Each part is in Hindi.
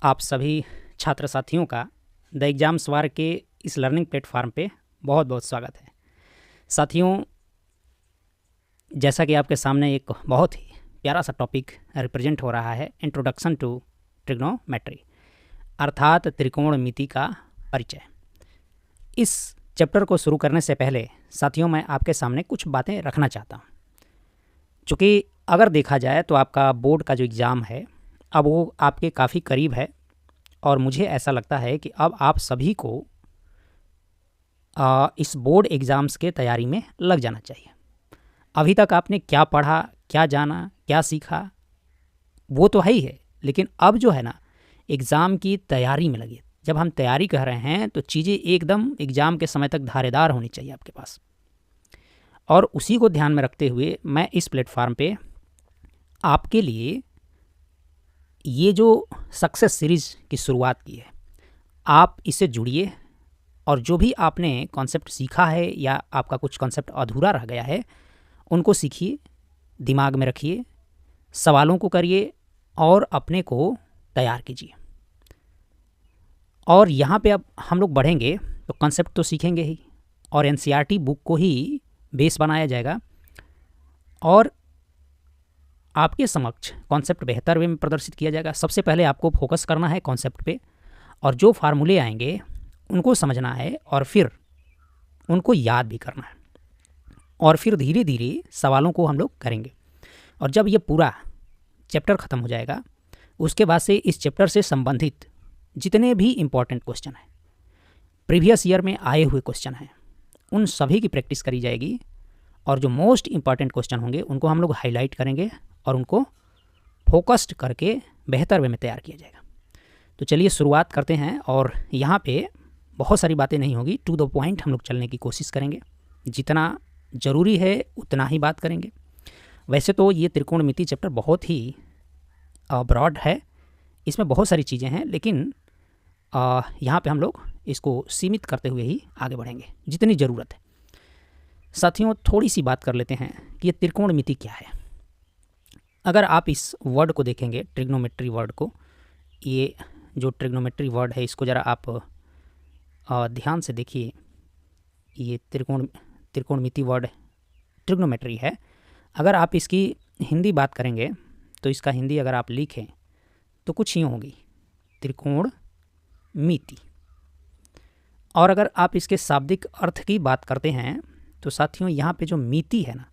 आप सभी छात्र साथियों का द एग्ज़ाम्स वार के इस लर्निंग प्लेटफॉर्म पे बहुत बहुत स्वागत है। साथियों, जैसा कि आपके सामने एक बहुत ही प्यारा सा टॉपिक रिप्रेजेंट हो रहा है, इंट्रोडक्शन टू ट्रिग्नोमेट्री अर्थात त्रिकोणमिति का परिचय। इस चैप्टर को शुरू करने से पहले साथियों, मैं आपके सामने कुछ बातें रखना चाहता हूँ। चूँकि अगर देखा जाए तो आपका बोर्ड का जो एग्ज़ाम है अब वो आपके काफ़ी करीब है और मुझे ऐसा लगता है कि अब आप सभी को इस बोर्ड एग्ज़ाम्स के तैयारी में लग जाना चाहिए। अभी तक आपने क्या पढ़ा, क्या जाना, क्या सीखा, वो तो है ही है, लेकिन अब जो है ना, एग्ज़ाम की तैयारी में लगिए। जब हम तैयारी कर रहे हैं तो चीज़ें एकदम एग्ज़ाम के समय तक धारेदार होनी चाहिए आपके पास, और उसी को ध्यान में रखते हुए मैं इस प्लेटफॉर्म पे आपके लिए ये जो सक्सेस सीरीज़ की शुरुआत की है, आप इससे जुड़िए और जो भी आपने कॉन्सेप्ट सीखा है या आपका कुछ कॉन्सेप्ट अधूरा रह गया है उनको सीखिए, दिमाग में रखिए, सवालों को करिए और अपने को तैयार कीजिए। और यहाँ पे अब हम लोग बढ़ेंगे तो कॉन्सेप्ट तो सीखेंगे ही, और एनसीईआरटी बुक को ही बेस बनाया जाएगा और आपके समक्ष कॉन्सेप्ट बेहतर वे में प्रदर्शित किया जाएगा। सबसे पहले आपको फोकस करना है कॉन्सेप्ट पे, और जो फार्मूले आएंगे उनको समझना है और फिर उनको याद भी करना है, और फिर धीरे धीरे सवालों को हम लोग करेंगे। और जब ये पूरा चैप्टर ख़त्म हो जाएगा उसके बाद से इस चैप्टर से संबंधित जितने भी इम्पॉर्टेंट क्वेश्चन हैं, प्रीवियस ईयर में आए हुए क्वेश्चन हैं, उन सभी की प्रैक्टिस करी जाएगी, और जो मोस्ट इम्पॉर्टेंट क्वेश्चन होंगे उनको हम लोग हाईलाइट करेंगे और उनको फोकस्ड करके बेहतर वे में तैयार किया जाएगा। तो चलिए शुरुआत करते हैं, और यहाँ पे बहुत सारी बातें नहीं होगी, टू द पॉइंट हम लोग चलने की कोशिश करेंगे, जितना ज़रूरी है उतना ही बात करेंगे। वैसे तो ये त्रिकोणमिति चैप्टर बहुत ही ब्रॉड है, इसमें बहुत सारी चीज़ें हैं, लेकिन यहाँ पे हम लोग इसको सीमित करते हुए ही आगे बढ़ेंगे जितनी ज़रूरत है। साथियों, थोड़ी सी बात कर लेते हैं कि ये त्रिकोणमिति क्या है। अगर आप इस वर्ड को देखेंगे, ट्रिग्नोमेट्री वर्ड को, ये जो ट्रिग्नोमेट्री वर्ड है इसको ज़रा आप ध्यान से देखिए। ये त्रिकोणमिति वर्ड ट्रिग्नोमेट्री है। अगर आप इसकी हिंदी बात करेंगे तो इसका हिंदी अगर आप लिखें तो कुछ यूँ होगी, त्रिकोणमिति। और अगर आप इसके शाब्दिक अर्थ की बात करते हैं तो साथियों, यहाँ पे जो मिति है ना,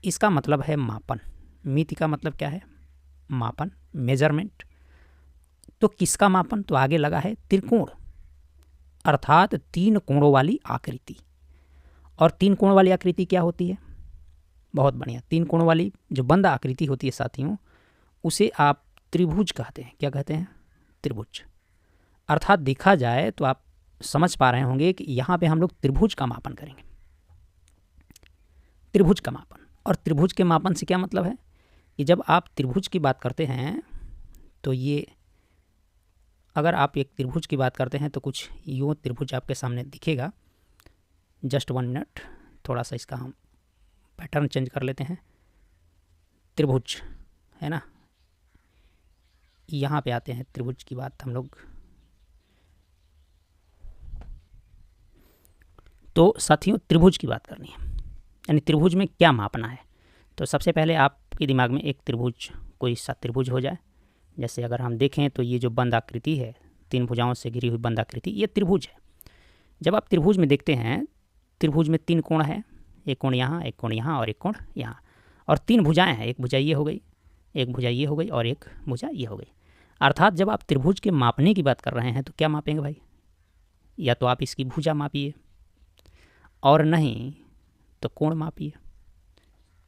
इसका मतलब है मापन। मिति का मतलब क्या है? मापन, मेजरमेंट। तो किसका मापन? तो आगे लगा है त्रिकोण, अर्थात 3 कोणों वाली आकृति। और 3 कोण वाली आकृति क्या होती है? बहुत बढ़िया, 3 कोण वाली जो बंद आकृति होती है साथियों, उसे आप त्रिभुज कहते हैं। क्या कहते हैं? त्रिभुज। अर्थात देखा जाए तो आप समझ पा रहे होंगे कि यहाँ पे हम लोग त्रिभुज का मापन करेंगे। त्रिभुज का मापन, और त्रिभुज के मापन से क्या मतलब है कि जब आप त्रिभुज की बात करते हैं तो ये, अगर आप एक त्रिभुज की बात करते हैं तो कुछ यूँ त्रिभुज आपके सामने दिखेगा। जस्ट 1 मिनट, थोड़ा सा इसका हम पैटर्न चेंज कर लेते हैं। त्रिभुज है ना, यहाँ पे आते हैं त्रिभुज की बात हम लोग। तो साथियों, त्रिभुज की बात करनी है, यानी त्रिभुज में क्या मापना है। तो सबसे पहले आपके दिमाग में एक त्रिभुज, कोई सा त्रिभुज हो जाए। जैसे अगर हम देखें तो ये जो बंद आकृति है, 3 भुजाओं से घिरी हुई बंद आकृति, ये त्रिभुज है। जब आप त्रिभुज में देखते हैं, त्रिभुज में 3 कोण है, एक कोण यहाँ, एक कोण यहाँ और एक कोण यहाँ, और 3 भुजाएँ हैं। एक भुजा ये हो गई, एक भुजा ये हो गई और एक भुजा ये हो गई। अर्थात जब आप त्रिभुज के मापने की बात कर रहे हैं तो क्या मापेंगे भाई? या तो आप इसकी भुजा मापिए, और नहीं तो कोण मापिए,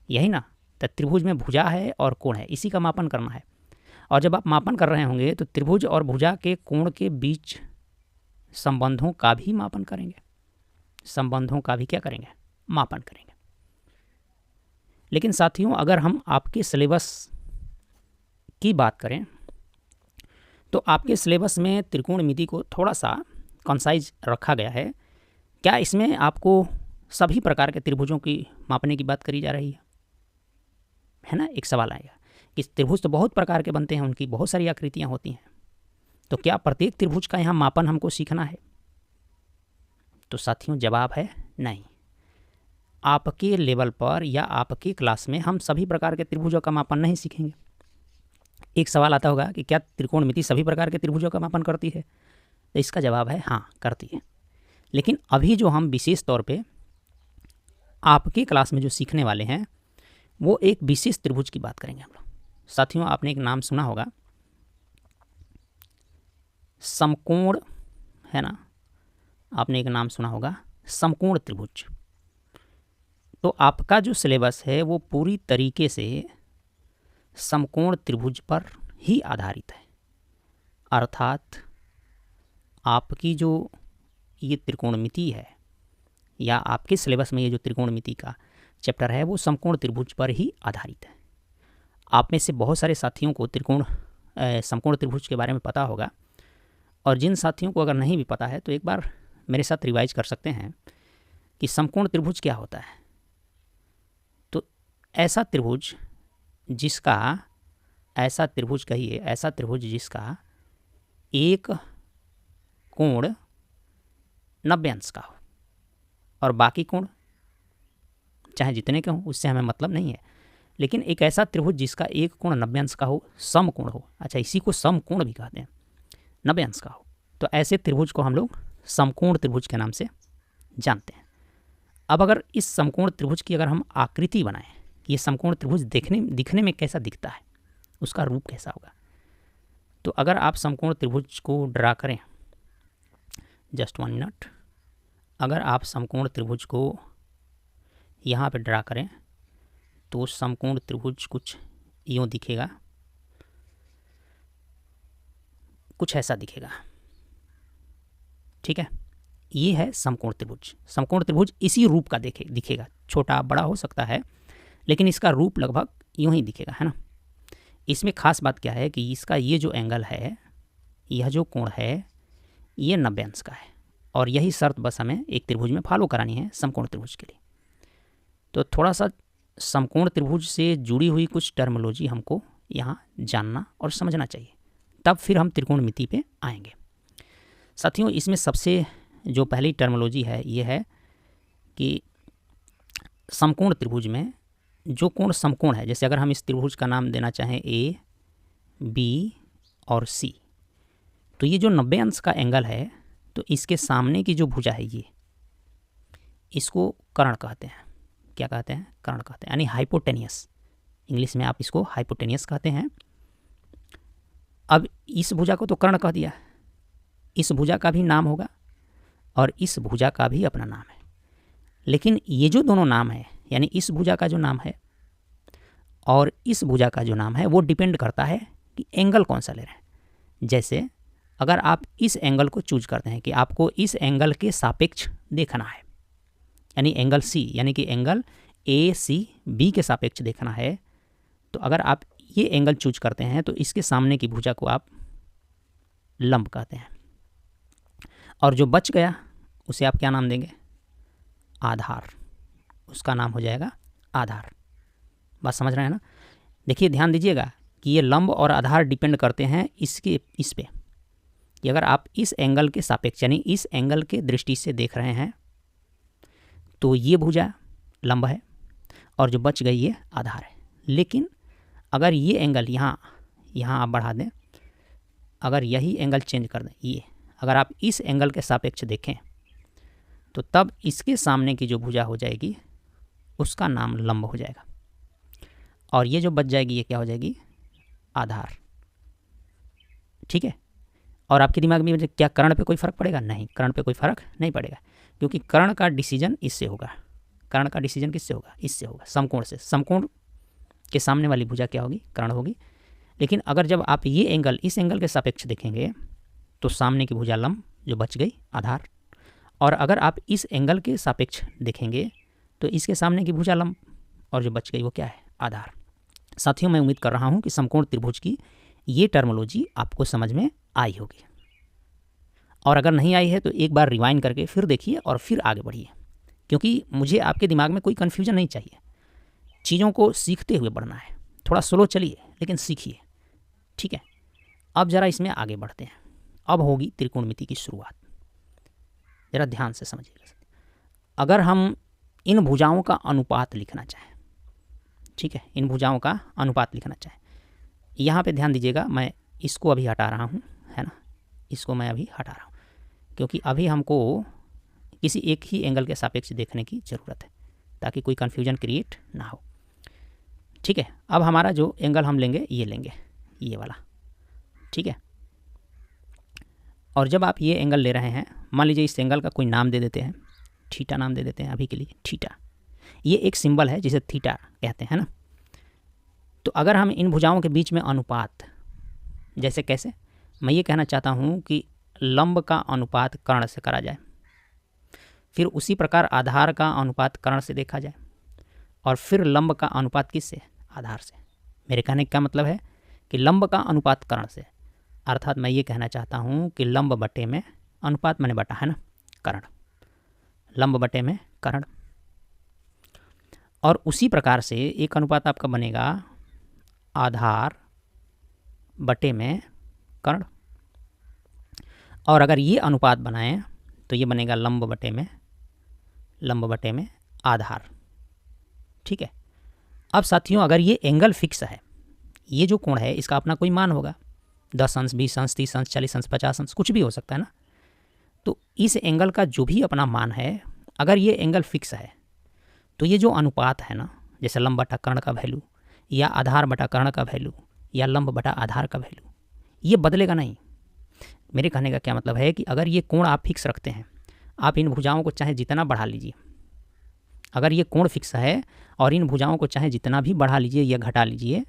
यही ना। तो त्रिभुज में भुजा है और कोण है, इसी का मापन करना है। और जब आप मापन कर रहे होंगे तो त्रिभुज और भुजा के कोण के बीच संबंधों का भी मापन करेंगे, संबंधों का भी क्या करेंगे? मापन करेंगे। लेकिन साथियों, अगर हम आपके सिलेबस की बात करें तो आपके सिलेबस में त्रिकोणमिति को थोड़ा सा कंसाइज रखा गया है। क्या इसमें आपको सभी प्रकार के त्रिभुजों की मापने की बात करी जा रही है ना? एक सवाल आएगा कि त्रिभुज तो बहुत प्रकार के बनते हैं, उनकी बहुत सारी आकृतियाँ होती हैं। तो क्या प्रत्येक त्रिभुज का यहाँ मापन हमको सीखना है? तो साथियों जवाब है नहीं। आपके लेवल पर या आपके क्लास में हम सभी प्रकार के त्रिभुजों का मापन नहीं सीखेंगे। एक सवाल आता होगा कि क्या त्रिकोणमिति सभी प्रकार के त्रिभुजों का मापन करती है? तो इसका जवाब है हाँ, करती है। लेकिन अभी जो हम विशेष तौर पे आपके क्लास में जो सीखने वाले हैं वो एक विशेष त्रिभुज की बात करेंगे हम लोग। साथियों आपने एक नाम सुना होगा समकोण, है ना? आपने एक नाम सुना होगा समकोण त्रिभुज। तो आपका जो सिलेबस है वो पूरी तरीके से समकोण त्रिभुज पर ही आधारित है। अर्थात आपकी जो ये त्रिकोणमिति है या आपके सिलेबस में ये जो त्रिकोणमिति का चैप्टर है वो समकोण त्रिभुज पर ही आधारित है। आप में से बहुत सारे साथियों को समकोण त्रिभुज के बारे में पता होगा, और जिन साथियों को अगर नहीं भी पता है तो एक बार मेरे साथ रिवाइज कर सकते हैं कि समकोण त्रिभुज क्या होता है। तो ऐसा त्रिभुज जिसका एक कोण 90 अंश का हो और बाकी कोण चाहे जितने के हों उससे हमें मतलब नहीं है, लेकिन एक ऐसा त्रिभुज जिसका एक कोण 90 अंश का हो, समकोण हो। अच्छा, इसी को समकोण भी कहते हैं, 90 अंश का हो। तो ऐसे त्रिभुज को हम लोग समकोण त्रिभुज के नाम से जानते हैं। अब अगर इस समकोण त्रिभुज की अगर हम आकृति बनाएं, ये समकोण त्रिभुज दिखने में कैसा दिखता है, उसका रूप कैसा होगा, तो अगर आप समकोण त्रिभुज को ड्रा करें, जस्ट 1 मिनट, अगर आप समकोण त्रिभुज को यहाँ पे ड्रा करें तो समकोण त्रिभुज कुछ यूँ दिखेगा, कुछ ऐसा दिखेगा। ठीक है, ये है समकोण त्रिभुज। समकोण त्रिभुज इसी रूप का दिखेगा, छोटा बड़ा हो सकता है, लेकिन इसका रूप लगभग यूँ ही दिखेगा, है ना। इसमें खास बात क्या है कि इसका ये जो एंगल है, यह जो कोण है, ये 90 अंश का है, और यही शर्त बस हमें एक त्रिभुज में फॉलो करानी है समकोण त्रिभुज के लिए। तो थोड़ा सा समकोण त्रिभुज से जुड़ी हुई कुछ टर्मोलॉजी हमको यहाँ जानना और समझना चाहिए, तब फिर हम त्रिकोणमिति पे आएंगे। साथियों इसमें सबसे जो पहली टर्मोलॉजी है ये है कि समकोण त्रिभुज में जो कोण समकोण है, जैसे अगर हम इस त्रिभुज का नाम देना चाहें A, B और C, तो ये जो 90 अंश का एंगल है, तो इसके सामने की जो भुजा है ये, इसको कर्ण कहते हैं। क्या कहते हैं? कर्ण कहते हैं, यानी हाइपोटेनियस। इंग्लिश में आप इसको हाइपोटेनियस कहते हैं। अब इस भुजा को तो कर्ण कह दिया, इस भुजा का भी नाम होगा और इस भुजा का भी अपना नाम है, लेकिन ये जो दोनों नाम है, यानी इस भुजा का जो नाम है और इस भुजा का जो नाम है, वो डिपेंड करता है कि एंगल कौन सा ले रहे हैं। जैसे अगर आप इस एंगल को चूज करते हैं कि आपको इस एंगल के सापेक्ष देखना है, यानी एंगल C, यानी कि एंगल ACB के सापेक्ष देखना है, तो अगर आप ये एंगल चूज करते हैं तो इसके सामने की भुजा को आप लंब कहते हैं, और जो बच गया उसे आप क्या नाम देंगे? आधार। उसका नाम हो जाएगा आधार। बात समझ रहे हैं ना? देखिए ध्यान दीजिएगा कि ये लंब और आधार डिपेंड करते हैं इस पे, कि अगर आप इस एंगल के सापेक्ष यानी इस एंगल के दृष्टि से देख रहे हैं तो ये भुजा लंब है और जो बच गई ये आधार है। लेकिन अगर ये एंगल यहाँ आप बढ़ा दें, अगर यही एंगल चेंज कर दें, ये अगर आप इस एंगल के सापेक्ष देखें तो तब इसके सामने की जो भुजा हो जाएगी उसका नाम लंब हो जाएगा, और ये जो बच जाएगी ये क्या हो जाएगी? आधार। ठीक है, और आपके दिमाग में क्या कर्ण पे कोई फ़र्क पड़ेगा? नहीं, कर्ण पे कोई फ़र्क नहीं पड़ेगा, क्योंकि कर्ण का डिसीजन इससे होगा। कर्ण का डिसीजन किससे होगा? इससे होगा, समकोण से। समकोण के सामने वाली भुजा क्या होगी? कर्ण होगी। लेकिन अगर जब आप ये एंगल इस एंगल के सापेक्ष देखेंगे तो सामने की भुजा लंब, जो बच गई आधार, और अगर आप इस एंगल के सापेक्ष देखेंगे तो इसके सामने की भुजा लंब और जो बच गई वो क्या है? आधार। साथियों मैं उम्मीद कर रहा हूँ कि समकोण त्रिभुज की ये टर्मोलॉजी आपको समझ में आई होगी, और अगर नहीं आई है तो एक बार रिवाइंड करके फिर देखिए और फिर आगे बढ़िए, क्योंकि मुझे आपके दिमाग में कोई कन्फ्यूजन नहीं चाहिए। चीज़ों को सीखते हुए बढ़ना है, थोड़ा स्लो चलिए लेकिन सीखिए। ठीक है, अब ज़रा इसमें आगे बढ़ते हैं। अब होगी त्रिकोणमिति की शुरुआत। ज़रा ध्यान से समझिएगा। अगर हम इन भुजाओं का अनुपात लिखना चाहें, ठीक है, इन भुजाओं का अनुपात लिखना चाहें, यहाँ पे ध्यान दीजिएगा, मैं इसको अभी हटा रहा हूँ, है ना, इसको मैं अभी हटा रहा हूँ, क्योंकि अभी हमको किसी एक ही एंगल के सापेक्ष देखने की ज़रूरत है ताकि कोई कन्फ्यूजन क्रिएट ना हो। ठीक है, अब हमारा जो एंगल हम लेंगे ये वाला, ठीक है। और जब आप ये एंगल ले रहे हैं, मान लीजिए इस एंगल का कोई नाम दे देते हैं, थीटा नाम दे देते हैं अभी के लिए, थीटा, ये एक सिंबल है जिसे थीटा कहते हैं ना। तो अगर हम इन भुजाओं के बीच में अनुपात, जैसे कैसे, मैं ये कहना चाहता हूँ कि लंब का अनुपात कर्ण से करा जाए, फिर उसी प्रकार आधार का अनुपात कर्ण से देखा जाए, और फिर लंब का अनुपात किससे, आधार से। मेरे कहने का मतलब है कि लंब का अनुपात कर्ण से, अर्थात मैं ये कहना चाहता हूँ कि लंब बटे में, अनुपात मैंने बटा है ना, कर्ण, लंब बटे में कर्ण। और उसी प्रकार से एक अनुपात आपका बनेगा आधार बटे में कर्ण, और अगर ये अनुपात बनाएं तो ये बनेगा लंब बटे में आधार। ठीक है। अब साथियों, अगर ये एंगल फिक्स है, ये जो कोण है इसका अपना कोई मान होगा, 10 अंश, 20 अंश, 30 अंश, 40 अंश, 50 अंश, कुछ भी हो सकता है ना। तो इस एंगल का जो भी अपना मान है, अगर ये एंगल फिक्स है तो ये जो अनुपात है ना, जैसे लंब बटा कर्ण का वैल्यू, या आधार बटा कर्ण का वैल्यू, या लंब बटा आधार का वैल्यू, ये बदलेगा नहीं। मेरे कहने का क्या मतलब है कि अगर ये कोण आप फिक्स रखते हैं, आप इन भुजाओं को चाहे जितना बढ़ा लीजिए, अगर ये कोण फिक्स है और इन भुजाओं को चाहे जितना भी बढ़ा लीजिए या घटा लीजिए,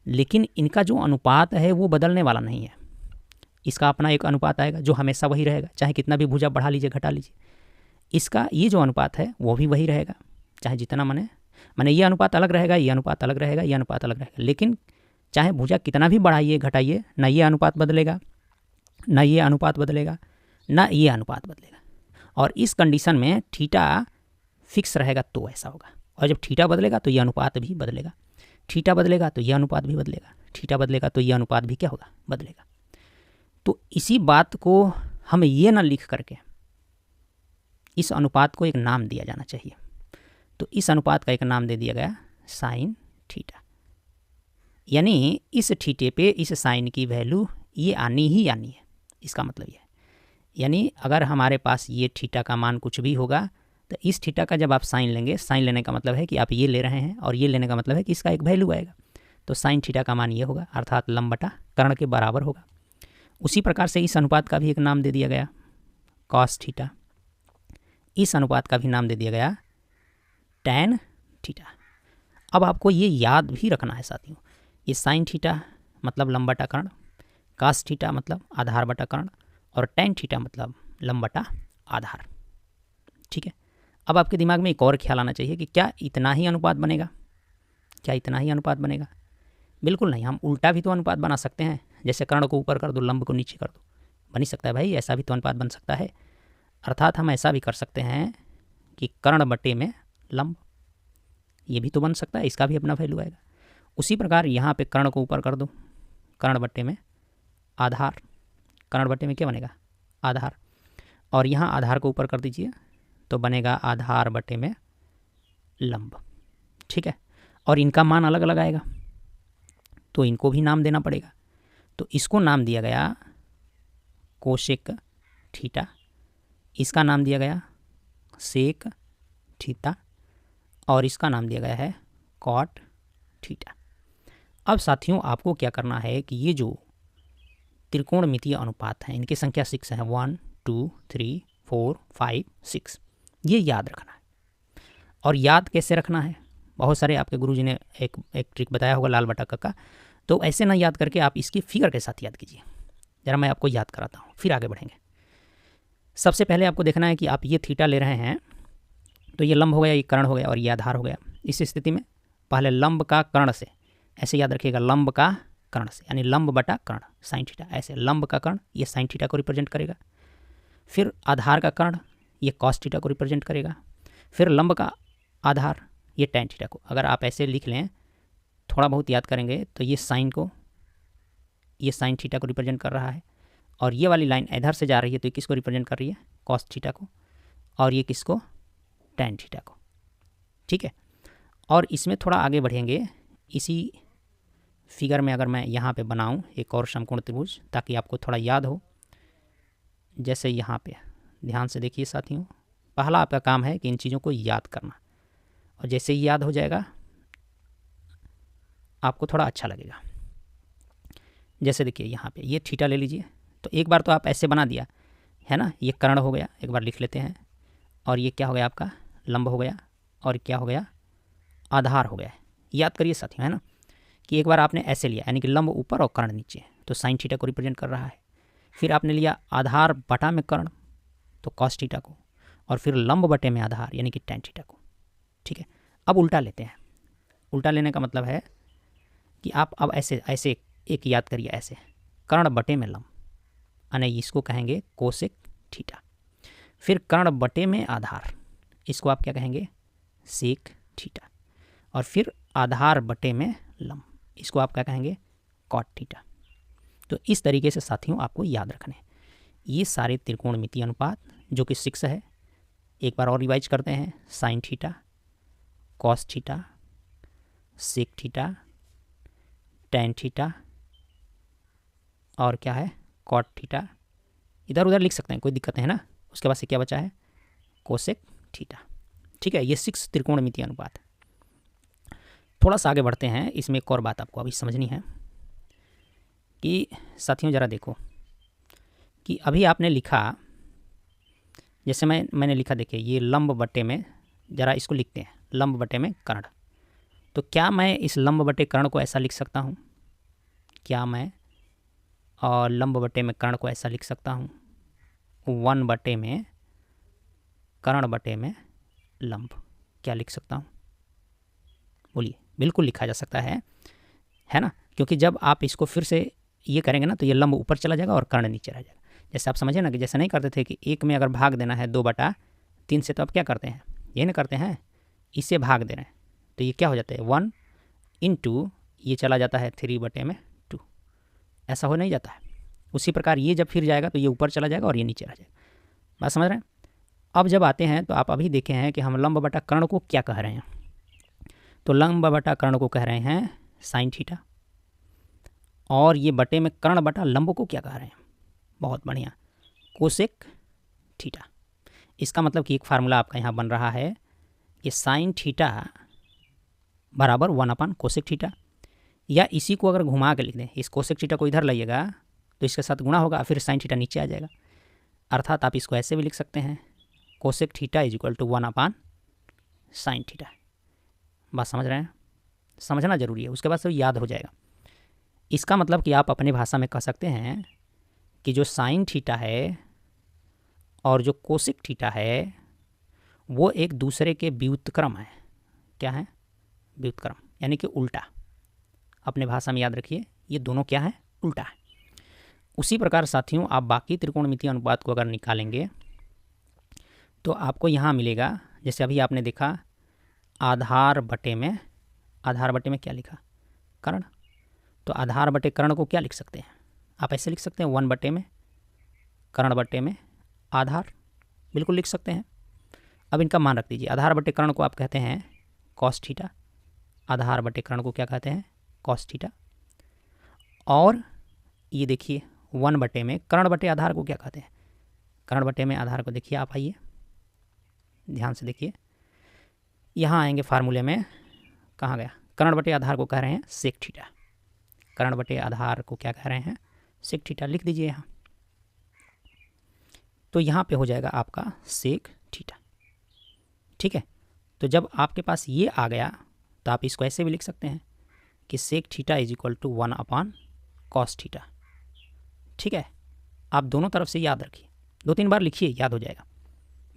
लेकिन इनका जो अनुपात है वो बदलने वाला नहीं है। इसका अपना एक अनुपात आएगा जो हमेशा वही रहेगा, चाहे कितना भी भुजा बढ़ा लीजिए घटा लीजिए, इसका ये जो अनुपात है वो भी वही रहेगा, चाहे जितना माने ये अनुपात अलग रहेगा, ये अनुपात अलग रहेगा, ये अनुपात अलग रहेगा, लेकिन चाहे भुजा कितना भी बढ़ाइए घटाइए, ना ये अनुपात बदलेगा, ना ये अनुपात बदलेगा, ना ये अनुपात बदलेगा। और इस कंडीशन में थीटा फिक्स रहेगा तो ऐसा होगा, और जब थीटा बदलेगा तो ये अनुपात भी बदलेगा, थीटा बदलेगा तो ये अनुपात भी बदलेगा, थीटा बदलेगा तो ये अनुपात भी क्या होगा, बदलेगा। तो इसी बात को हमें ये ना लिख करके इस अनुपात को एक नाम दिया जाना चाहिए। तो इस अनुपात का एक नाम दे दिया गया साइन थीटा, यानी इस थीटे पे इस साइन की वैल्यू ये आनी ही आनी है, इसका मतलब ये है। यानी अगर हमारे पास ये थीटा का मान कुछ भी होगा तो इस थीटा का जब आप साइन लेंगे, साइन लेने का मतलब है कि आप ये ले रहे हैं और ये लेने का मतलब है कि इसका एक वैल्यू आएगा, तो साइन थीटा का मान ये होगा, अर्थात लंब बटा कर्ण के बराबर होगा। उसी प्रकार से इस अनुपात का भी एक नाम दे दिया गया कॉस थीटा, इस अनुपात का भी नाम दे दिया गया टैन थीटा। अब आपको ये याद भी रखना है साथियों, ये साइन थीटा मतलब लंब बटा कर्ण, कॉस थीटा मतलब आधार बटा कर्ण, और टैन थीटा मतलब लंब बटा आधार। ठीक है। अब आपके दिमाग में एक और ख्याल आना चाहिए कि क्या इतना ही अनुपात बनेगा, क्या इतना ही अनुपात बनेगा? बिल्कुल नहीं, हम उल्टा भी तो अनुपात बना सकते हैं, जैसे कर्ण को ऊपर कर दो, लंब को नीचे कर दो, बन ही सकता है भाई, ऐसा भी तो अनुपात बन सकता है। अर्थात हम ऐसा भी कर सकते हैं कि कर्ण बटे में लंब, ये भी तो बन सकता है, इसका भी अपना वैल्यू आएगा। उसी प्रकार यहाँ पे कर्ण को ऊपर कर दो, कर्ण बटे में आधार, कर्ण बटे में क्या बनेगा, आधार, और यहाँ आधार को ऊपर कर दीजिए तो बनेगा आधार बटे में लंब। ठीक है। और इनका मान अलग अलग आएगा तो इनको भी नाम देना पड़ेगा, तो इसको नाम दिया गया कोसेक थीटा, इसका नाम दिया गया सेक थीटा, और इसका नाम दिया गया है कॉट थीटा। अब साथियों, आपको क्या करना है कि ये जो त्रिकोणमितीय अनुपात हैं, इनकी संख्या 6 है, 1 2 3 4 5 6, ये याद रखना है। और याद कैसे रखना है, बहुत सारे आपके गुरुजी ने एक ट्रिक बताया होगा लाल बटा का, तो ऐसे ना याद करके आप इसकी फिगर के साथ याद कीजिए। ज़रा मैं आपको याद कराता हूँ, फिर आगे बढ़ेंगे। सबसे पहले आपको देखना है कि आप ये थीटा ले रहे हैं, तो ये लंब हो गया, ये कर्ण हो गया, और ये आधार हो गया। इस स्थिति में पहले लंब का कर्ण से, ऐसे याद रखिएगा, लंब का कर्ण से, यानी लंब बटा कर्ण साइन थीटा, ऐसे लंब का कर्ण ये साइन थीटा को रिप्रेजेंट करेगा, फिर आधार का कर्ण ये कॉस थीटा को रिप्रेजेंट करेगा, फिर लंब का आधार ये टैन थीटा को। अगर आप ऐसे लिख लें, थोड़ा बहुत याद करेंगे तो ये साइन को ये साइन थीटा को रिप्रेजेंट कर रहा है, और ये वाली लाइन इधर से जा रही है तो ये किसको रिप्रेजेंट कर रही है, कॉस थीटा को, और ये किसको, टैन थीटा को। ठीक है, और इसमें थोड़ा आगे बढ़ेंगे, इसी फिगर में अगर मैं यहाँ पे बनाऊँ एक और समकोण त्रिभुज ताकि आपको थोड़ा याद हो, जैसे यहाँ पे ध्यान से देखिए साथियों, पहला आपका काम है कि इन चीज़ों को याद करना, और जैसे ही याद हो जाएगा आपको थोड़ा अच्छा लगेगा। जैसे देखिए यहाँ पे ये थीटा ले लीजिए, तो एक बार तो आप ऐसे बना दिया है ना, ये कर्ण हो गया, एक बार लिख लेते हैं, और ये क्या हो गया आपका, लंब हो गया, और क्या हो गया, आधार हो गया। याद करिए साथियों, है ना, कि एक बार आपने ऐसे लिया यानी कि लंब ऊपर और कर्ण नीचे, तो साइन थीटा को रिप्रेजेंट कर रहा है। फिर आपने लिया आधार बटा में कर्ण, तो कॉस थीटा को, और फिर लंब बटे में आधार यानी कि टैन थीटा को। ठीक है, अब उल्टा लेते हैं। उल्टा लेने का मतलब है कि आप अब ऐसे ऐसे एक याद करिए, ऐसे कर्ण बटे में लंब, यानी इसको कहेंगे कोसेक थीटा। फिर कर्ण बटे में आधार, इसको आप क्या कहेंगे, सेक थीटा। और फिर आधार बटे में लंब, इसको आप क्या कहेंगे, कॉट थीटा। तो इस तरीके से साथियों आपको याद रखने ये सारे त्रिकोणमितीय अनुपात जो कि 6 है। एक बार और रिवाइज करते हैं, sine theta, cos theta, sec theta, tan theta, और क्या है, कॉट थीटा। इधर उधर लिख सकते हैं, कोई दिक्कत है ना। उसके बाद से क्या बचा है, कोसेक थीटा। ठीक है, ये 6 त्रिकोणमितीय अनुपात। थोड़ा सा आगे बढ़ते हैं, इसमें एक और बात आपको अभी समझनी है कि साथियों ज़रा देखो कि अभी आपने लिखा, जैसे मैंने लिखा, देखिए ये लंब बटे में, ज़रा इसको लिखते हैं, लंब बटे में कर्ण। तो क्या मैं इस लंब बटे कर्ण को ऐसा लिख सकता हूँ, क्या मैं और लंब बटे में कर्ण को ऐसा लिख सकता हूँ, 1 बटे में कर्ण बटे में लंब, क्या लिख सकता हूँ, बोलिए। बिल्कुल लिखा जा सकता है ना, क्योंकि जब आप इसको फिर से ये करेंगे ना तो ये लंब ऊपर चला जाएगा और कर्ण नीचे रह जाएगा। जैसे आप समझे ना कि जैसे नहीं करते थे कि 1 में अगर भाग देना है 2/3 से, तो आप क्या करते हैं, ये नहीं करते हैं, इससे भाग दे रहे हैं, तो ये क्या हो जाता है 1 × ये चला जाता है 3/2, ऐसा हो नहीं जाता है। उसी प्रकार ये जब फिर जाएगा तो ये ऊपर चला जाएगा और ये नीचे रह जाएगा। बात समझ रहे हैं। अब जब आते हैं तो आप अभी देखे हैं कि हम लंब बटा कर्ण को क्या कह रहे हैं, तो लंब बटा कर्ण को कह रहे हैं साइन थीटा, और ये बटे में कर्ण बटा लंब को क्या कह रहे हैं, बहुत बढ़िया, कोसेक थीटा। इसका मतलब कि एक फार्मूला आपका यहाँ बन रहा है कि साइन थीटा बराबर 1 कोसेक थीटा, या इसी को अगर घुमा के लिख दें, इस कोसेक थीटा को इधर लाइएगा तो इसके साथ गुणा होगा, फिर साइन थीटा नीचे आ जाएगा। अर्थात आप इसको ऐसे भी लिख सकते हैं, कोसेक थीटा = 1 साइन थीटा। बात समझ रहे हैं, समझना जरूरी है, उसके बाद से याद हो जाएगा। इसका मतलब कि आप अपने भाषा में कह सकते हैं कि जो साइन थीटा है और जो कोसेक थीटा है वो एक दूसरे के व्युत्क्रम है। क्या है, व्युत्क्रम, यानी कि उल्टा। अपने भाषा में याद रखिए, ये दोनों क्या है, उल्टा है। उसी प्रकार साथियों आप बाकी त्रिकोणमितीय अनुपात को अगर निकालेंगे तो आपको यहाँ मिलेगा, जैसे अभी आपने देखा आधार बटे में क्या लिखा, कर्ण। तो आधार बटे कर्ण को क्या लिख सकते हैं, आप ऐसे लिख सकते हैं 1 बटे में कर्ण बटे में आधार, बिल्कुल लिख सकते हैं। अब इनका मान रख दीजिए, आधार बटे कर्ण को आप कहते हैं कॉस थीटा, आधार बटे कर्ण को क्या कहते हैं, कॉस थीटा। और ये देखिए 1 बटे में कर्ण बटे आधार को क्या कहते हैं, कर्ण बटे में आधार को देखिए, आप आइए ध्यान से देखिए, यहाँ आएंगे फार्मूले में, कहाँ गया, कर्ण बटे आधार को कह रहे हैं सेक थीटा, कर्ण बटे आधार को क्या कह रहे हैं, सेक थीटा, लिख दीजिए यहाँ। तो यहाँ पे हो जाएगा आपका सेक थीटा। ठीक है, तो जब आपके पास ये आ गया तो आप इसको ऐसे भी लिख सकते हैं कि सेक थीटा = 1 कॉस थीटा। ठीक है, आप दोनों तरफ से याद रखिए, 2-3 बार लिखिए, याद हो जाएगा।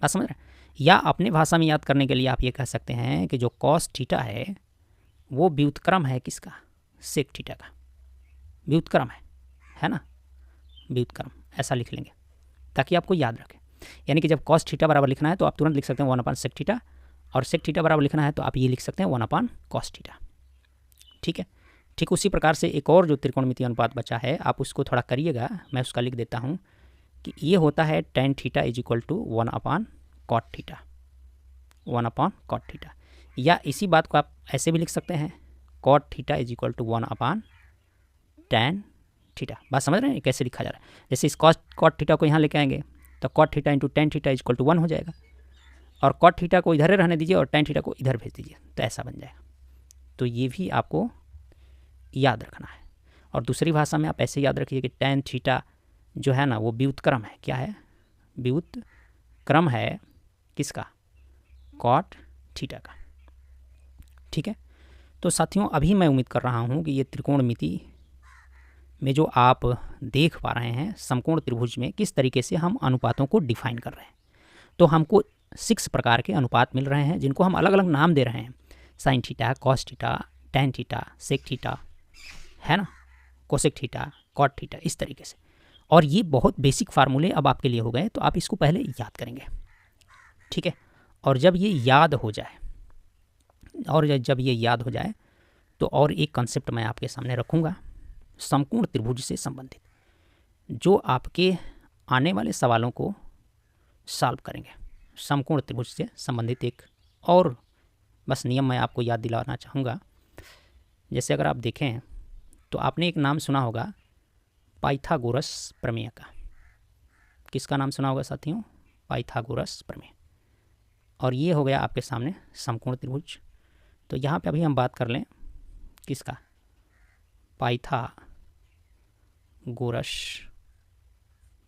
बात समझ रहे हैं। या अपने भाषा में याद करने के लिए आप ये कह सकते हैं कि जो कॉस थीटा है वो व्युत्क्रम है किसका, सेक थीटा का, व्युत्क्रम है ना, व्युत्क्रम, ऐसा लिख लेंगे ताकि आपको याद रखें। यानी कि जब कॉस थीटा बराबर लिखना है तो आप तुरंत लिख सकते हैं 1 सेक थीटा, और सेक थीटा बराबर लिखना है तो आप ये लिख सकते हैं 1 कॉस थीटा। ठीक है, ठीक उसी प्रकार से एक और जो त्रिकोणमितीय अनुपात बचा है, आप उसको थोड़ा करिएगा, मैं उसका लिख देता हूँ कि ये होता है tan theta is equal to 1/cot theta, 1/cot theta. या इसी बात को आप ऐसे भी लिख सकते हैं, cot theta is equal to 1/tan theta. बात समझ रहे हैं कैसे लिखा जा रहा है? जैसे इस cot थीटा को यहाँ लेके आएंगे तो cot theta into tan theta is equal to 1 हो जाएगा, और cot थीटा को इधर रहने दीजिए और tan थीटा को इधर भेज दीजिए, तो ऐसा बन जाएगा। तो ये भी आपको याद रखना है। और दूसरी भाषा में आप ऐसे याद रखिए कि tan थीटा जो है ना वो व्युत्क्रम है। क्या है? व्युत्क्रम है किसका? cot थीटा का। ठीक है, तो साथियों अभी मैं उम्मीद कर रहा हूँ कि ये त्रिकोणमिति में जो आप देख पा रहे हैं समकोण त्रिभुज में किस तरीके से हम अनुपातों को डिफाइन कर रहे हैं। तो हमको 6 प्रकार के अनुपात मिल रहे हैं जिनको हम अलग अलग नाम दे रहे हैं, sine theta, cos theta, tan theta, sec theta, है ना, कोसेक थीटा, कॉट थीटा, इस तरीके से। और ये बहुत बेसिक फार्मूले अब आपके लिए हो गए, तो आप इसको पहले याद करेंगे। ठीक है, और जब ये याद हो जाए तो और एक कंसेप्ट मैं आपके सामने रखूँगा समकोण त्रिभुज से संबंधित, जो आपके आने वाले सवालों को सॉल्व करेंगे। समकोण त्रिभुज से संबंधित एक और बस नियम मैं आपको याद दिलाना चाहूँगा। जैसे अगर आप देखें तो आपने एक नाम सुना होगा पाइथागोरस प्रमेय का। किसका नाम सुना होगा साथियों? पाइथागोरस प्रमेय। और ये हो गया आपके सामने समकोण त्रिभुज। तो यहाँ पे अभी हम बात कर लें किसका? पाइथागोरस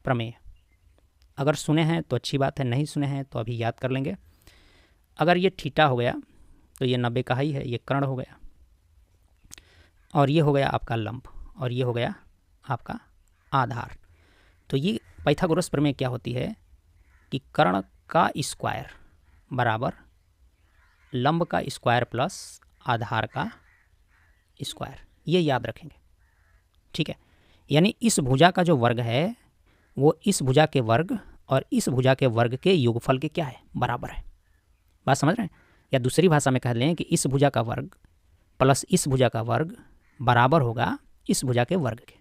प्रमेय। अगर सुने हैं तो अच्छी बात है, नहीं सुने हैं तो अभी याद कर लेंगे। अगर ये थीटा हो गया तो ये 90 का ही है, ये कर्ण हो गया, और ये हो गया आपका लंब, और ये हो गया आपका आधार। तो ये पाइथागोरस प्रमेय क्या होती है कि कर्ण का स्क्वायर बराबर लंब का स्क्वायर प्लस आधार का स्क्वायर, ये याद रखेंगे। ठीक है, यानी इस भुजा का जो वर्ग है वो इस भुजा के वर्ग और इस भुजा के वर्ग के योगफल के क्या है? बराबर है। बात समझ रहे हैं? या दूसरी भाषा में कह लें कि इस भुजा का वर्ग प्लस इस भुजा का वर्ग बराबर होगा इस भुजा के वर्ग के।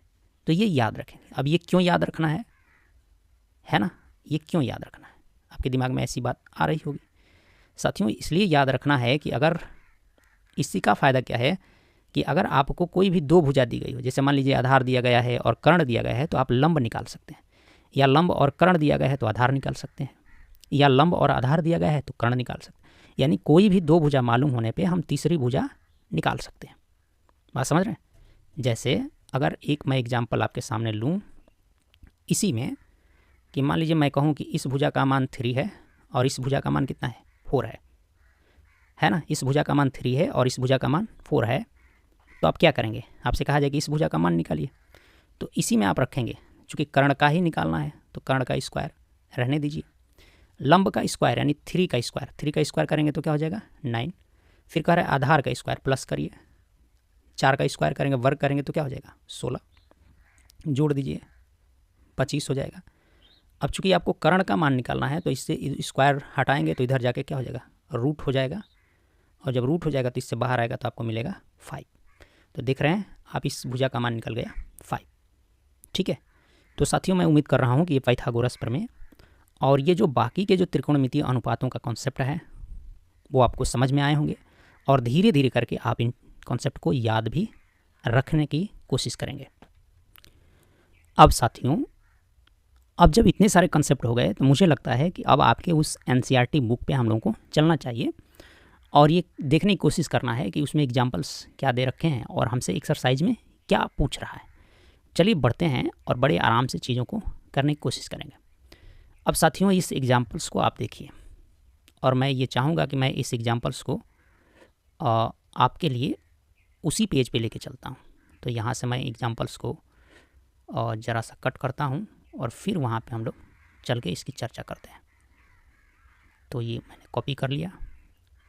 तो ये याद रखेंगे। अब ये क्यों याद रखना है ना, ये क्यों याद रखना है? आपके दिमाग में ऐसी बात आ रही होगी साथियों। इसलिए याद रखना है कि अगर इसी का फ़ायदा क्या है कि अगर आपको कोई भी दो भुजा दी गई हो, जैसे मान लीजिए आधार दिया गया है और कर्ण दिया गया है, तो आप लंब निकाल सकते हैं, या लंब और कर्ण दिया गया है तो आधार निकाल सकते हैं, या लंब और आधार दिया गया है तो कर्ण निकाल सकते हैं। यानी कोई भी दो भुजा मालूम होने पे हम तीसरी भुजा निकाल सकते हैं। बात समझ रहे हैं? जैसे अगर एक मैं एग्जाम्पल आपके सामने लूँ इसी में कि मान लीजिए मैं कहूँ कि इस भुजा का मान 3 है और इस भुजा का मान कितना है? 4 है ना। इस भुजा का मान 3 है और इस भुजा का मान 4 है, तो आप क्या करेंगे? आपसे कहा जाए कि इस भुजा का मान निकालिए, तो इसी में आप रखेंगे, चूँकि कर्ण का ही निकालना है तो कर्ण का स्क्वायर रहने दीजिए, लंब का स्क्वायर यानी 3 का स्क्वायर करेंगे तो क्या हो जाएगा? 9। फिर कह रहे हैं आधार का स्क्वायर प्लस करिए, 4 का स्क्वायर करेंगे, वर्ग करेंगे तो क्या हो जाएगा? 16। जोड़ दीजिए, 25 हो जाएगा। अब चूँकि आपको कर्ण का मान निकालना है तो इससे स्क्वायर हटाएंगे तो इधर जाके क्या हो जाएगा? रूट हो जाएगा, और जब रूट हो जाएगा तो इससे बाहर आएगा तो आपको मिलेगा 5। तो देख रहे हैं आप, इस भुजा का मान निकल गया 5। ठीक है, तो साथियों मैं उम्मीद कर रहा हूँ कि ये पाइथागोरस प्रमेय और ये जो बाकी के जो त्रिकोणमितीय अनुपातों का कॉन्सेप्ट है वो आपको समझ में आए होंगे, और धीरे धीरे करके आप इन कॉन्सेप्ट को याद भी रखने की कोशिश करेंगे। अब साथियों, अब जब इतने सारे कॉन्सेप्ट हो गए तो मुझे लगता है कि अब आपके उस एनसीईआरटी बुक पे हम लोगों को चलना चाहिए और ये देखने की कोशिश करना है कि उसमें एग्जाम्पल्स क्या दे रखे हैं और हमसे एक्सरसाइज में क्या पूछ रहा है। चलिए बढ़ते हैं और बड़े आराम से चीज़ों को करने की कोशिश करेंगे। अब साथियों इस एग्जाम्पल्स को आप देखिए, और मैं ये चाहूँगा कि मैं इस एग्जाम्पल्स को आपके लिए उसी पेज पे लेके चलता हूँ। तो यहाँ से मैं एग्जाम्पल्स को ज़रा सा कट करता हूँ और फिर वहाँ पे हम लोग चल के इसकी चर्चा करते हैं। तो ये मैंने कॉपी कर लिया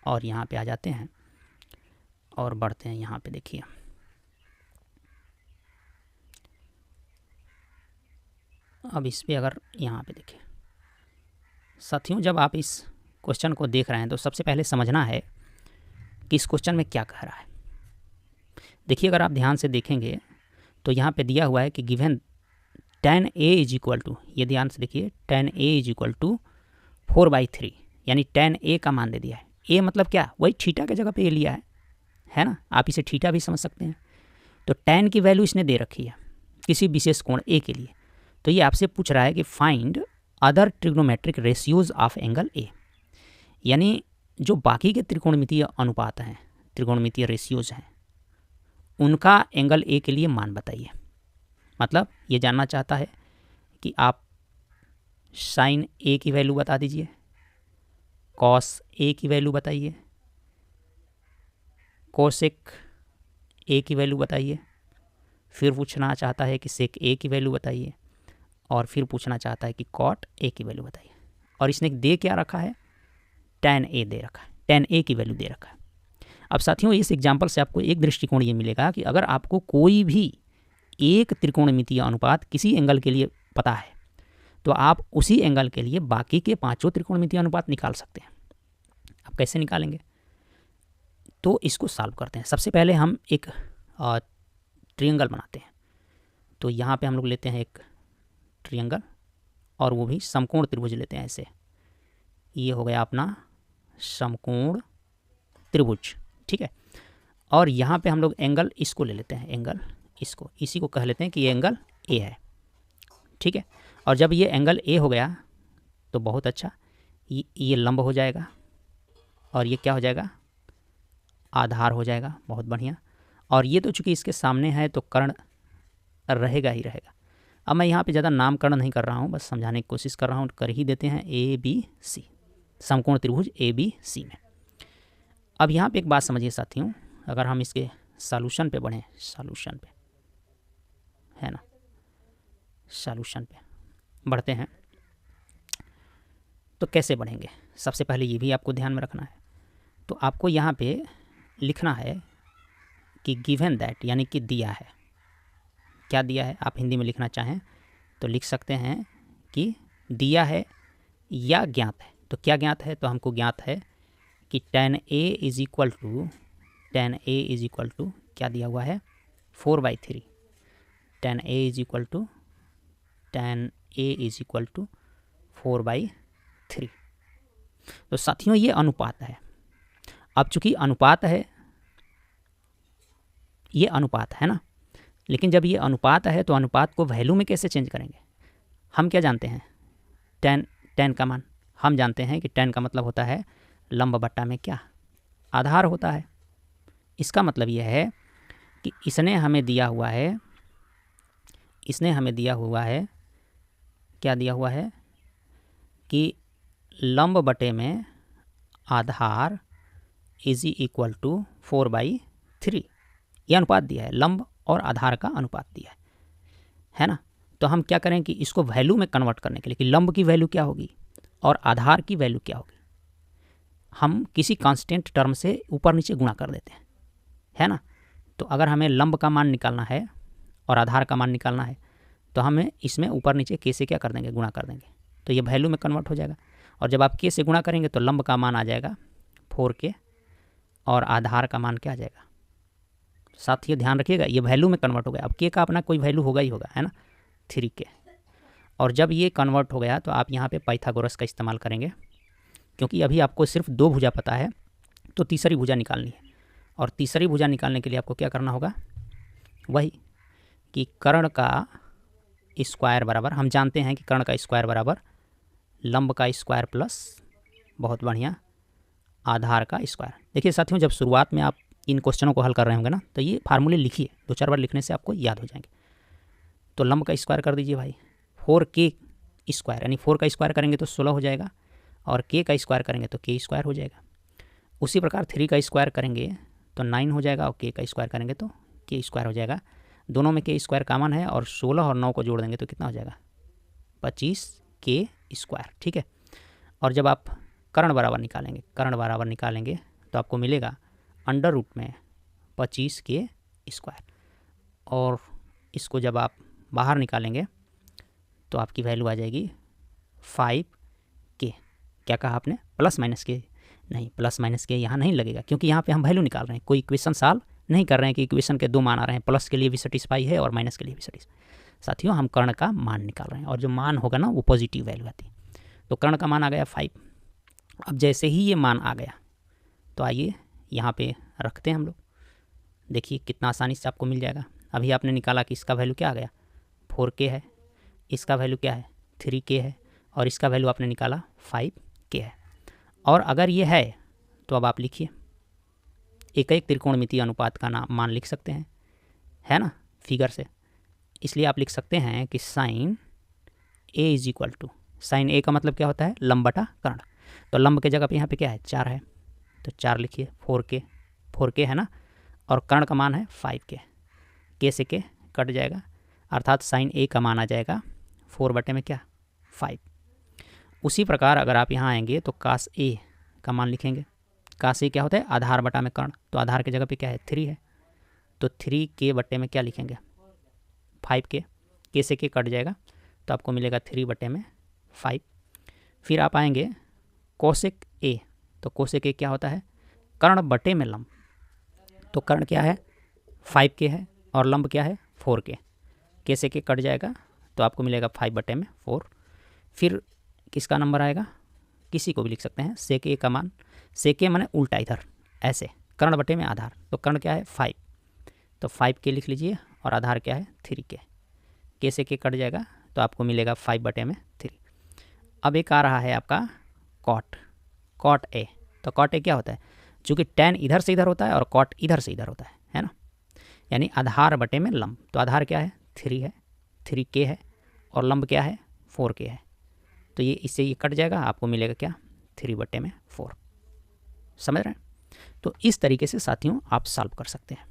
और यहाँ पे आ जाते हैं और बढ़ते हैं। यहाँ पे देखिए, अब इस पे अगर यहाँ पे देखिए साथियों, जब आप इस क्वेश्चन को देख रहे हैं तो सबसे पहले समझना है कि इस क्वेश्चन में क्या कह रहा है। देखिए अगर आप ध्यान से देखेंगे तो यहाँ पे दिया हुआ है कि given tan a is equal to, ये ध्यान से देखिए, tan a is equal to 4/3, यानी tan a का मान दे दिया है। a मतलब क्या, वही थीटा के जगह पे ये लिया है ना, आप इसे थीटा भी समझ सकते हैं। तो tan की वैल्यू इसने दे रखी है किसी विशेष कोण a के लिए। तो ये आपसे पूछ रहा है कि find other trigonometric ratios of angle a, यानी जो बाकी के त्रिकोणमितीय अनुपात हैं, त्रिकोणमितीय रेशियोज हैं, उनका एंगल a के लिए मान बताइए। मतलब ये जानना चाहता है कि आप साइन a की वैल्यू बता दीजिए, कॉस a की वैल्यू बताइए, कोसेक a की वैल्यू बताइए, फिर पूछना चाहता है कि सेक a की वैल्यू बताइए, और फिर पूछना चाहता है कि कॉट a की वैल्यू बताइए। और इसने दे क्या रखा है, tan a दे रखा है, tan a की वैल्यू दे रखा है। अब साथियों इस एग्जाम्पल से आपको एक दृष्टिकोण ये मिलेगा कि अगर आपको कोई भी एक त्रिकोणमितीय अनुपात किसी एंगल के लिए पता है तो आप उसी एंगल के लिए बाकी के पांचों त्रिकोणमितीय अनुपात निकाल सकते हैं। आप कैसे निकालेंगे, तो इसको सॉल्व करते हैं। सबसे पहले हम एक ट्रायंगल बनाते हैं। तो यहाँ पे हम लोग लेते हैं एक ट्रायंगल, और वो भी समकोण त्रिभुज लेते हैं। ऐसे ये हो गया अपना समकोण त्रिभुज, ठीक है। और यहाँ पे हम लोग एंगल इसको ले लेते हैं, एंगल इसको, इसी को कह लेते हैं कि ये एंगल ए है, ठीक है। और जब ये एंगल ए हो गया तो बहुत अच्छा, ये लंब हो जाएगा, और ये क्या हो जाएगा, आधार हो जाएगा, बहुत बढ़िया। और ये तो चूंकि इसके सामने है तो कर्ण रहेगा ही रहेगा। अब मैं यहाँ पे ज़्यादा नामकरण नहीं कर रहा हूँ, बस समझाने की कोशिश कर रहा हूँ। कर ही देते हैं ABC, समकोण त्रिभुज ABC में। अब यहाँ पे एक बात समझिए साथियों, अगर हम इसके सॉल्यूशन पे बढ़ें, सॉल्यूशन पे है ना, सॉल्यूशन पे बढ़ते हैं तो कैसे बढ़ेंगे, सबसे पहले ये भी आपको ध्यान में रखना है। तो आपको यहाँ पे लिखना है कि गिवन दैट, यानी कि दिया है, क्या दिया है, आप हिंदी में लिखना चाहें तो लिख सकते हैं कि दिया है या ज्ञात है। तो क्या ज्ञात है, तो हमको ज्ञात है कि tan a is equal to, tan a is equal to क्या दिया हुआ है, 4/3, tan a is equal to, tan a is equal to 4/3। तो साथियों ये अनुपात है। अब चूंकि अनुपात है, ये अनुपात है ना, लेकिन जब ये अनुपात है तो अनुपात को वैल्यू में कैसे चेंज करेंगे। हम क्या जानते हैं, tan का मान हम जानते हैं कि tan का मतलब होता है लंब बट्टा में क्या, आधार होता है। इसका मतलब यह है कि इसने हमें दिया हुआ है, इसने हमें दिया हुआ है, क्या दिया हुआ है कि लंब बटे में आधार इज इक्वल टू 4/3, यह अनुपात दिया है, लंब और आधार का अनुपात दिया है ना। तो हम क्या करें कि इसको वैल्यू में कन्वर्ट करने के लिए, कि लंब की वैल्यू क्या होगी और आधार की वैल्यू क्या होगी, हम किसी कांस्टेंट टर्म से ऊपर नीचे गुणा कर देते हैं, है ना। तो अगर हमें लंब का मान निकालना है और आधार का मान निकालना है तो हमें इसमें ऊपर नीचे के से क्या कर देंगे, गुणा कर देंगे, तो ये वैल्यू में कन्वर्ट हो जाएगा। और जब आप के से गुणा करेंगे तो लंब का मान आ जाएगा 4k और आधार का मान क्या आ जाएगा, साथियों ध्यान रखिएगा ये वैल्यू में कन्वर्ट हो गया। अब के का अपना कोई वैल्यू होगा ही होगा, है ना, 3k। और जब ये कन्वर्ट हो गया तो आप यहाँ पे पाइथागोरस का इस्तेमाल करेंगे, क्योंकि अभी आपको सिर्फ 2 भुजा पता है, तो तीसरी भुजा निकालनी है। और तीसरी भुजा निकालने के लिए आपको क्या करना होगा, वही कि कर्ण का स्क्वायर बराबर, हम जानते हैं कि कर्ण का स्क्वायर बराबर लंब का स्क्वायर प्लस, बहुत बढ़िया, आधार का स्क्वायर। देखिए साथियों, जब शुरुआत में आप इन क्वेश्चनों को हल कर रहे होंगे ना, तो ये फार्मूले लिखिए, 2-4 बार लिखने से आपको याद हो जाएंगे। तो लंब का स्क्वायर कर दीजिए भाई, 4k स्क्वायर, यानी 4 का स्क्वायर करेंगे तो 16 हो जाएगा, और k का स्क्वायर करेंगे तो k स्क्वायर हो जाएगा। उसी प्रकार 3 का स्क्वायर करेंगे तो 9 हो जाएगा, और k का स्क्वायर करेंगे तो k स्क्वायर हो जाएगा। दोनों में k स्क्वायर कॉमन है, और 16 और 9 को जोड़ देंगे तो कितना हो जाएगा, 25k स्क्वायर, ठीक है। और जब आप कर्ण बराबर निकालेंगे, कर्ण बराबर निकालेंगे तो आपको मिलेगा अंडर रूट में 25k स्क्वायर, और इसको जब आप बाहर निकालेंगे तो आपकी वैल्यू आ जाएगी 5k। क्या कहा आपने, प्लस माइनस के, नहीं प्लस माइनस के यहाँ नहीं लगेगा, क्योंकि यहाँ पे हम वैल्यू निकाल रहे हैं, कोई इक्वेशन सॉल्व नहीं कर रहे हैं कि इक्वेशन के 2 मान आ रहे हैं, प्लस के लिए भी सेटिस्फाई है और माइनस के लिए भी सेटिस्फाई। साथियों हम कर्ण का मान निकाल रहे हैं और जो मान होगा ना वो पॉजिटिव वैल्यू आती है। तो कर्ण का मान आ गया 5। अब जैसे ही ये मान आ गया तो आइए यहाँ पे रखते हैं हम लोग, देखिए कितना आसानी से आपको मिल जाएगा। अभी आपने निकाला कि इसका वैल्यू क्या आ गया 4k है, इसका वैल्यू क्या है 3k है और इसका वैल्यू आपने निकाला 5k है। और अगर ये है तो अब आप लिखिए एक त्रिकोणमितीय अनुपात का नाम मान लिख सकते हैं, है ना, फिगर से। इसलिए आप लिख सकते हैं कि sine a is equal to, sine a का मतलब क्या होता है लंब बटा कर्ण। तो लंब के जगह पे यहाँ पे क्या है 4 है, तो 4 लिखिए, 4k है ना, और कर्ण का मान है 5k, k से k कट जाएगा, अर्थात साइन a का मान आ जाएगा 4 बटे में क्या 5। उसी प्रकार अगर आप यहाँ आएंगे तो कास a का मान लिखेंगे। कास a क्या होता है आधार बटा में कर्ण, तो आधार की जगह पे क्या है 3 है, तो 3k बटे में क्या लिखेंगे 5k, k से k कट जाएगा तो आपको मिलेगा 3 बटे में 5। फिर आप आएंगे कोसेक a, तो कोसेक a क्या होता है कर्ण बटे में लंब, तो कर्ण क्या है 5k है और लंब क्या है 4k, k से k कट जाएगा तो आपको मिलेगा 5 बटे में 4। फिर किसका नंबर आएगा, किसी को भी लिख सकते हैं, सेक a का मान, सेक a माने उल्टा इधर ऐसे, कर्ण बटे में आधार, तो कर्ण क्या है 5, तो 5k लिख लीजिए और आधार क्या है 3k, k से k कट जाएगा तो आपको मिलेगा 5 बटे में 3। अब एक आ रहा है आपका कॉट a, तो कॉट a क्या होता है, चूँकि tan इधर से इधर होता है और कॉट इधर से इधर होता है ना, यानी आधार बटे में लंब, तो आधार क्या है 3 है, 3k है और लंब क्या है 4k है, तो ये इससे ये कट जाएगा, आपको मिलेगा क्या 3 बटे में 4। समझ रहे हैं? तो इस तरीके से साथियों आप सॉल्व कर सकते हैं,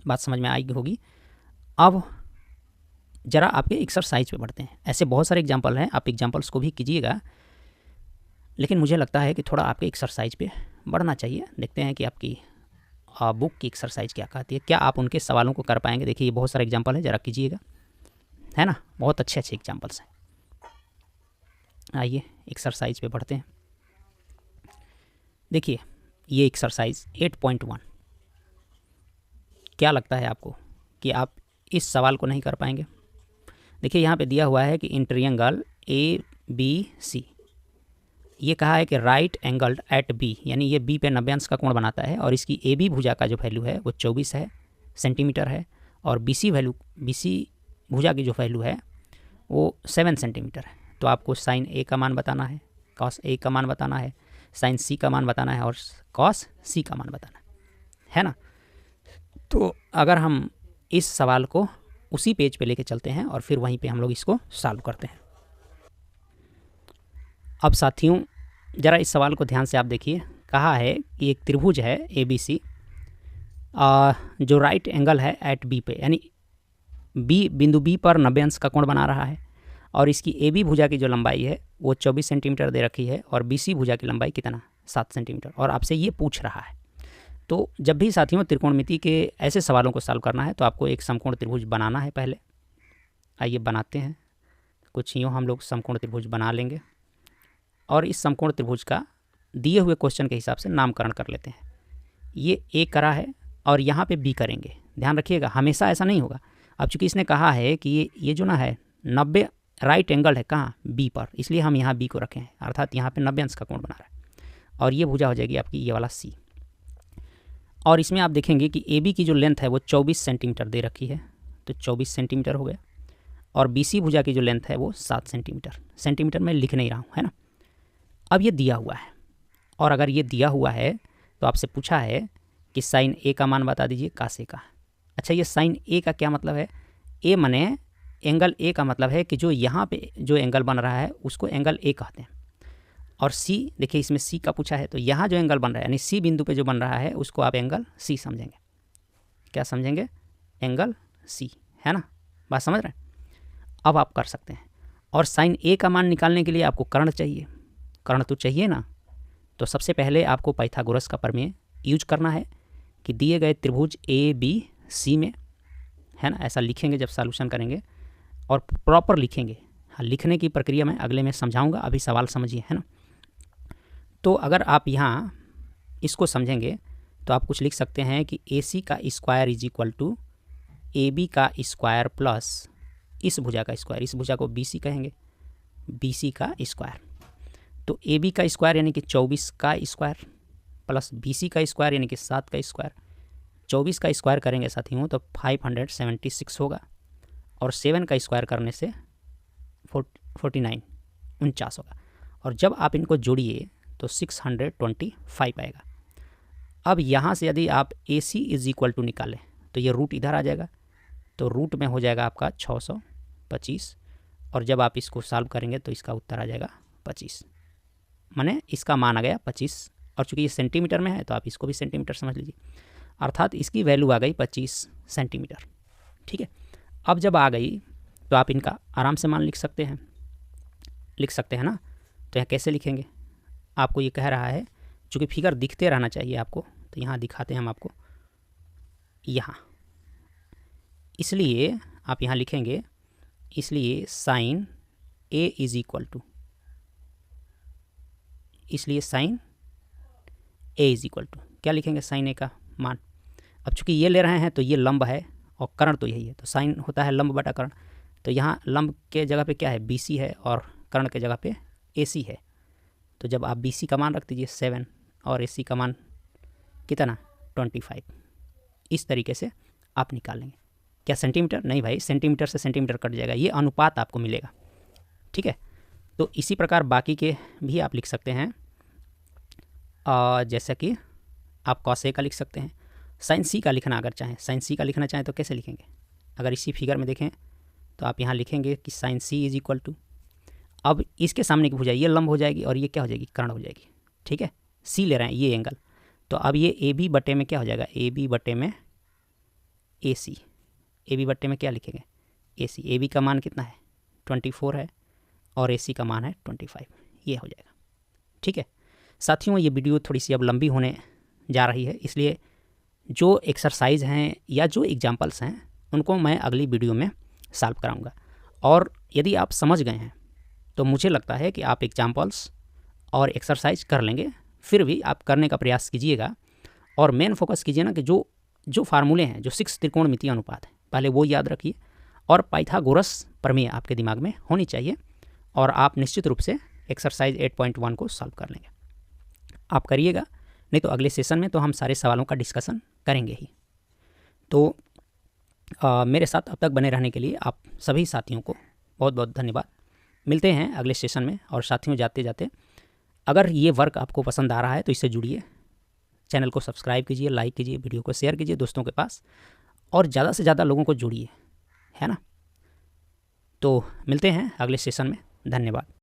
बात समझ में आई होगी। अब जरा आपके एक्सरसाइज पे बढ़ते हैं, ऐसे बहुत सारे एग्जाम्पल हैं, आप एग्जाम्पल्स को भी कीजिएगा, लेकिन मुझे लगता है कि थोड़ा आपके एक्सरसाइज पे बढ़ना चाहिए। देखते हैं कि आपकी बुक की एक्सरसाइज क्या कहती है, क्या आप उनके सवालों को कर पाएंगे। देखिए ये बहुत सारे एग्जाम्पल है, ज़रा कीजिएगा, है ना, बहुत अच्छे एग्जाम्पल्स हैं। आइए एक्सरसाइज पे बढ़ते हैं। देखिए ये एक्सरसाइज 8.1, क्या लगता है आपको कि आप इस सवाल को नहीं कर पाएंगे। देखिए यहाँ पे दिया हुआ है कि इन ट्रायंगल ABC, ये कहा है कि राइट एंगल्ड एट B, यानी ये B पे 90 अंश का कोण बनाता है और इसकी AB भुजा का जो वैल्यू है वो 24 है सेंटीमीटर है, और BC भुजा की जो वैल्यू है वो 7 सेंटीमीटर है। तो आपको साइन A का मान बताना है, कॉस A का मान बताना है, साइन C का मान बताना है और कॉस C का मान बताना है ना। तो अगर हम इस सवाल को उसी पेज पे लेके चलते हैं और फिर वहीं पे हम लोग इसको सॉल्व करते हैं। अब साथियों ज़रा इस सवाल को ध्यान से आप देखिए, कहा है कि एक त्रिभुज है ABC जो राइट एंगल है एट B पे, यानी बिंदु B पर 90 अंश का कोण बना रहा है, और इसकी AB भुजा की जो लंबाई है वो 24 सेंटीमीटर दे रखी है और BC भुजा की लंबाई कितना 7 सेंटीमीटर, और आपसे ये पूछ रहा है। तो जब भी साथियों त्रिकोणमिति के ऐसे सवालों को सॉल्व करना है तो आपको एक समकोण त्रिभुज बनाना है पहले। आइए बनाते हैं, कुछ यूँ हम लोग समकोण त्रिभुज बना लेंगे और इस समकोण त्रिभुज का दिए हुए क्वेश्चन के हिसाब से नामकरण कर लेते हैं। ये A करा है और यहाँ पे B करेंगे, ध्यान रखिएगा हमेशा ऐसा नहीं होगा। अब चूँकि इसने कहा है कि ये जो ना है 90 राइट एंगल है कहाँ B पर, इसलिए हम यहाँ B को रखे हैं, अर्थात यहाँ पे 90 अंश का कोण बना रहा है और ये भुजा हो जाएगी आपकी ये वाला C। और इसमें आप देखेंगे कि AB की जो लेंथ है वो 24 सेंटीमीटर दे रखी है, तो 24 सेंटीमीटर हो गया, और BC भुजा की जो लेंथ है वो 7 सेंटीमीटर, सेंटीमीटर में लिख नहीं रहा हूँ, है ना। अब ये दिया हुआ है, और अगर ये दिया हुआ है तो आपसे पूछा है कि साइन A का मान बता दीजिए कास A का। अच्छा ये साइन A का क्या मतलब है, A माने एंगल A का मतलब है कि जो यहाँ पे जो एंगल बन रहा है उसको एंगल A कहते हैं, और C देखिए इसमें C का पूछा है, तो यहाँ जो एंगल बन रहा है यानी C बिंदु पे जो बन रहा है उसको आप एंगल C समझेंगे। क्या समझेंगे, एंगल C, है ना, बात समझ रहे हैं। अब आप कर सकते हैं, और साइन A का मान निकालने के लिए आपको कर्ण चाहिए, कर्ण तो चाहिए ना। तो सबसे पहले आपको पाइथागोरस का प्रमेय यूज करना है कि दिए गए त्रिभुज ABC में, है ना, ऐसा लिखेंगे जब सॉल्यूशन करेंगे और प्रॉपर लिखेंगे। हाँ, लिखने की प्रक्रिया मैं अगले में समझाऊंगा, अभी सवाल समझिए, है ना। तो अगर आप यहाँ इसको समझेंगे तो आप कुछ लिख सकते हैं कि AC का square is equal to AB का स्क्वायर प्लस इस भुजा का स्क्वायर, इस भुजा को BC कहेंगे, BC का स्क्वायर। तो AB का स्क्वायर यानी कि 24 का स्क्वायर प्लस BC का स्क्वायर यानी कि 7 का स्क्वायर। 24 का स्क्वायर करेंगे साथियों तो 576 होगा, और 7 का स्क्वायर करने से 49 होगा, और जब आप इनको जोड़िए तो 625 आएगा। अब यहाँ से यदि आप AC इज इक्वल टू निकालें तो ये रूट इधर आ जाएगा, तो रूट में हो जाएगा आपका 625, और जब आप इसको सॉल्व करेंगे तो इसका उत्तर आ जाएगा 25, माने इसका मान आ गया 25। और चूँकि ये सेंटीमीटर में है तो आप इसको भी सेंटीमीटर समझ लीजिए, अर्थात इसकी वैल्यू आ गई 25 सेंटीमीटर। ठीक है, अब जब आ गई तो आप इनका आराम से मान लिख सकते हैं ना। तो यहाँ कैसे लिखेंगे, आपको ये कह रहा है चूँकि फिगर दिखते रहना चाहिए आपको, तो यहाँ दिखाते हैं हम आपको यहाँ, इसलिए आप यहाँ लिखेंगे, इसलिए sine A is equal to, इसलिए sine A is equal to क्या लिखेंगे, साइन A का मान। अब चूँकि ये ले रहे हैं तो ये लंब है और कर्ण तो यही है, तो साइन होता है लंब बटा कर्ण, तो यहाँ लंब के जगह पे क्या है BC है और कर्ण के जगह पे AC है। तो जब आप BC का मान रख दीजिए 7 और AC का मान कितना 25, इस तरीके से आप निकालेंगे। क्या सेंटीमीटर? नहीं भाई, सेंटीमीटर से सेंटीमीटर कट जाएगा, ये अनुपात आपको मिलेगा। ठीक है, तो इसी प्रकार बाकी के भी आप लिख सकते हैं, जैसा कि आप cos A का लिख सकते हैं, साइन C का लिखना अगर चाहें, साइन C का लिखना चाहें तो कैसे लिखेंगे, अगर इसी फिगर में देखें तो आप यहाँ लिखेंगे कि sine C is equal to, अब इसके सामने की भुजा ये लंब हो जाएगी और ये क्या हो जाएगी, कर्ण हो जाएगी। ठीक है, C ले रहे हैं ये एंगल, तो अब ये AB बटे में क्या हो जाएगा, AB बटे में AC, AB बटे में क्या लिखेंगे AC, AB का मान कितना है 24 है और AC का मान है 25, ये हो जाएगा। ठीक है साथियों, ये वीडियो थोड़ी सी अब लंबी होने जा रही है, इसलिए जो एक्सरसाइज हैं या जो एग्जाम्पल्स हैं उनको मैं अगली वीडियो में सॉल्व कराऊंगा। और यदि आप समझ गए हैं तो मुझे लगता है कि आप एग्जाम्पल्स और एक्सरसाइज कर लेंगे, फिर भी आप करने का प्रयास कीजिएगा और मेन फोकस कीजिए ना कि जो फार्मूले हैं, जो 6 त्रिकोणमितीय अनुपात है, पहले वो याद रखिए, और पाइथागोरस प्रमेय आपके दिमाग में होनी चाहिए, और आप निश्चित रूप से एक्सरसाइज 8.1 को सॉल्व कर लेंगे। आप करिएगा, नहीं तो अगले सेशन में तो हम सारे सवालों का डिस्कशन करेंगे ही। तो मेरे साथ अब तक बने रहने के लिए आप सभी साथियों को बहुत बहुत धन्यवाद। मिलते हैं अगले सेशन में। और साथियों, जाते जाते अगर ये वर्क आपको पसंद आ रहा है तो इससे जुड़िए, चैनल को सब्सक्राइब कीजिए, लाइक कीजिए, वीडियो को शेयर कीजिए दोस्तों के पास, और ज़्यादा से ज़्यादा लोगों को जोड़िए, है ना। तो मिलते हैं अगले सेशन में, धन्यवाद।